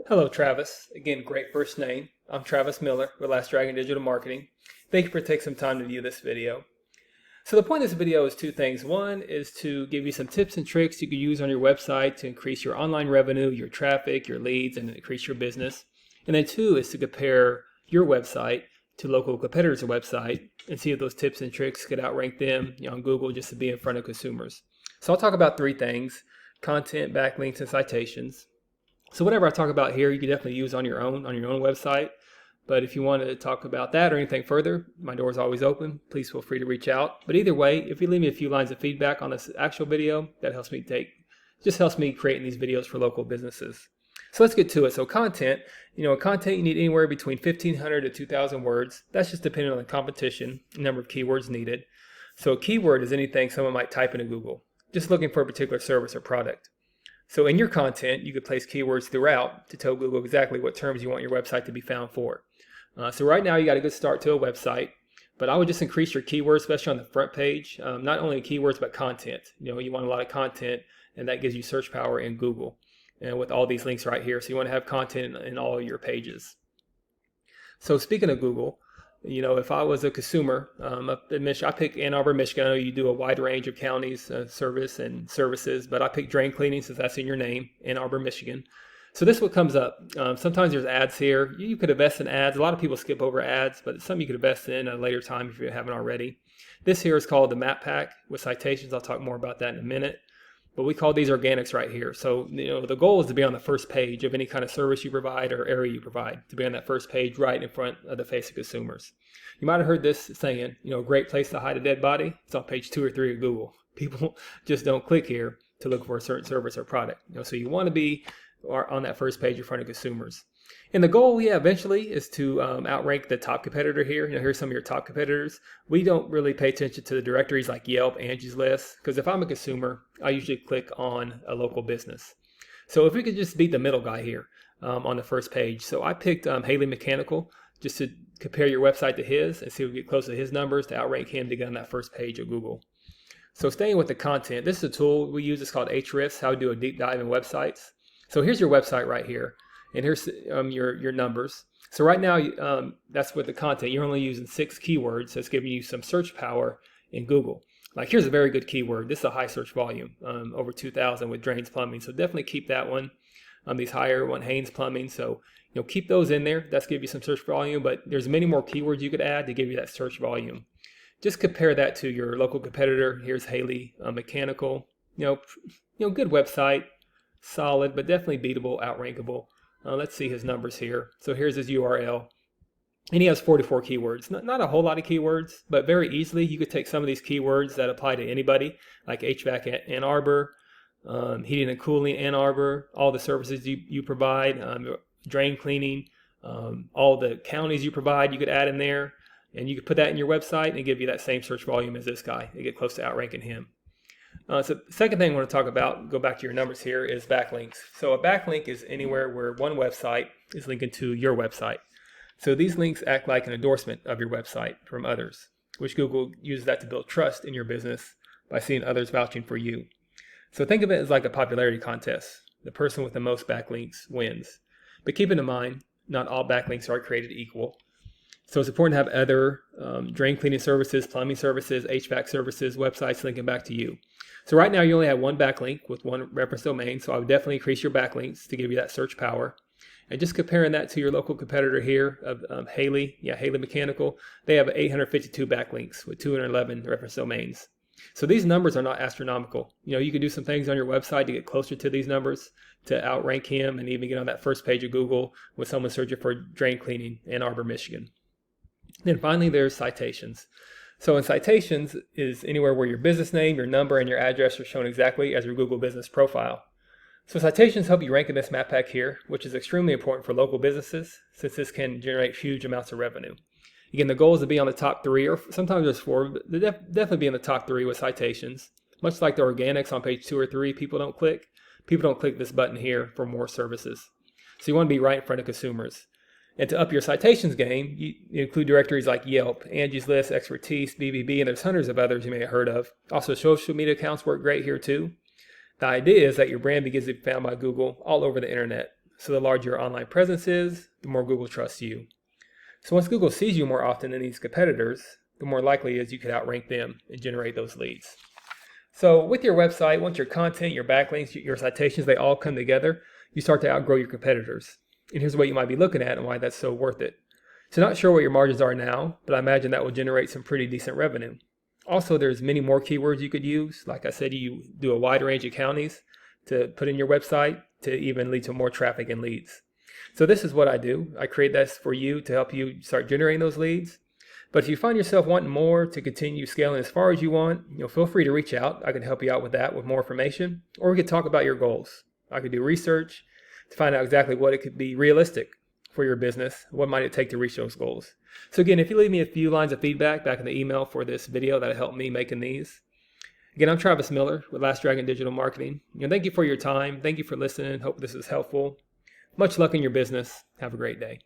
Hello, Travis. Again, great first name. I'm Travis Miller with Last Dragon Digital Marketing. Thank you for taking some time to view this video. So the point of this video is two things. One is to give you some tips and tricks you can use on your website to increase your online revenue, your traffic, your leads, and increase your business. And then two is to compare your website to local competitors' website and see if those tips and tricks could outrank them on Google just to be in front of consumers. So I'll talk about three things: content, backlinks, and citations. So whatever I talk about here, you can definitely use on your own website. But if you want to talk about that or anything further, my door is always open. Please feel free to reach out. But either way, if you leave me a few lines of feedback on this actual video, that helps me creating these videos for local businesses. So let's get to it. So content, content you need anywhere between 1,500 to 2,000 words. That's just depending on the competition, number of keywords needed. So a keyword is anything someone might type into Google, just looking for a particular service or product. So in your content, you could place keywords throughout to tell Google exactly what terms you want your website to be found for. So right now you got a good start to a website, but I would just increase your keywords, especially on the front page. Not only keywords, but content. You want a lot of content, and that gives you search power in Google. And with all these links right here, so you want to have content in all of your pages. So speaking of Google, if I was a consumer, up in Michigan, I picked Ann Arbor, Michigan. I know you do a wide range of counties, service and services, but I picked drain cleaning since that's in your name, Ann Arbor, Michigan. So this is what comes up. Sometimes there's ads here. You could invest in ads. A lot of people skip over ads, but it's something you could invest in at a later time if you haven't already. This here is called the Map Pack with citations. I'll talk more about that in a minute. But we call these organics right here. So, the goal is to be on the first page of any kind of service you provide or area you provide, to be on that first page right in front of the face of consumers. You might have heard this saying, a great place to hide a dead body. It's on page 2 or 3 of Google. People just don't click here to look for a certain service or product. So you want to be on that first page in front of consumers. And the goal, eventually is to outrank the top competitor here. Here's some of your top competitors. We don't really pay attention to the directories like Yelp, Angie's List, because if I'm a consumer, I usually click on a local business. So if we could just beat the middle guy here on the first page. So I picked Haley Mechanical just to compare your website to his and see if we get close to his numbers to outrank him to get on that first page of Google. So staying with the content, this is a tool we use. It's called Ahrefs, how to do a deep dive in websites. So here's your website right here. And here's your numbers. So right now, that's with the content. You're only using 6 keywords. That's giving you some search power in Google. Like here's a very good keyword. This is a high search volume, over 2,000 with drains plumbing. So definitely keep that one. These higher one, Haines plumbing. So keep those in there. That's give you some search volume. But there's many more keywords you could add to give you that search volume. Just compare that to your local competitor. Here's Haley Mechanical. Good website, solid, but definitely beatable, outrankable. Let's see his numbers here. So here's his URL. And he has 44 keywords. Not a whole lot of keywords, but very easily you could take some of these keywords that apply to anybody, like HVAC at Ann Arbor, heating and cooling Ann Arbor, all the services you provide, drain cleaning, all the counties you provide, you could add in there. And you could put that in your website and give you that same search volume as this guy and get close to outranking him. So the second thing I want to talk about, go back to your numbers here, is backlinks. So a backlink is anywhere where one website is linking to your website. So these links act like an endorsement of your website from others, which Google uses that to build trust in your business by seeing others vouching for you. So think of it as like a popularity contest. The person with the most backlinks wins. But keep in mind, not all backlinks are created equal. So it's important to have other drain cleaning services, plumbing services, HVAC services, websites linking back to you. So right now you only have one backlink with one reference domain. So I would definitely increase your backlinks to give you that search power. And just comparing that to your local competitor here of Haley Mechanical, they have 852 backlinks with 211 reference domains. So these numbers are not astronomical. You can do some things on your website to get closer to these numbers to outrank him and even get on that first page of Google when someone's searching for drain cleaning in Ann Arbor, Michigan. Then finally, there's citations. So in citations is anywhere where your business name, your number, and your address are shown exactly as your Google business profile. So citations help you rank in this map pack here, which is extremely important for local businesses since this can generate huge amounts of revenue. Again, the goal is to be on the top 3, or sometimes there's 4, but definitely be in the top 3 with citations. Much like the organics on page 2 or 3, people don't click this button here for more services. So you want to be right in front of consumers. And to up your citations game, you include directories like Yelp, Angie's List, Expertise, BBB, and there's hundreds of others you may have heard of. Also, social media accounts work great here too. The idea is that your brand begins to be found by Google all over the internet. So the larger your online presence is, the more Google trusts you. So once Google sees you more often than these competitors, the more likely it is you could outrank them and generate those leads. So with your website, once your content, your backlinks, your citations, they all come together, you start to outgrow your competitors. And here's what you might be looking at and why that's so worth it. So not sure what your margins are now, but I imagine that will generate some pretty decent revenue. Also, there's many more keywords you could use. Like I said, you do a wide range of counties to put in your website to even lead to more traffic and leads. So this is what I do. I create this for you to help you start generating those leads. But if you find yourself wanting more to continue scaling as far as you want, feel free to reach out. I can help you out with that with more information, or we could talk about your goals. I could do research to find out exactly what it could be realistic for your business. What might it take to reach those goals? So again, if you leave me a few lines of feedback back in the email for this video, that'll help me making these. Again, I'm Travis Miller with Last Dragon Digital Marketing. Thank you for your time. Thank you for listening. Hope this is helpful. Much luck in your business. Have a great day.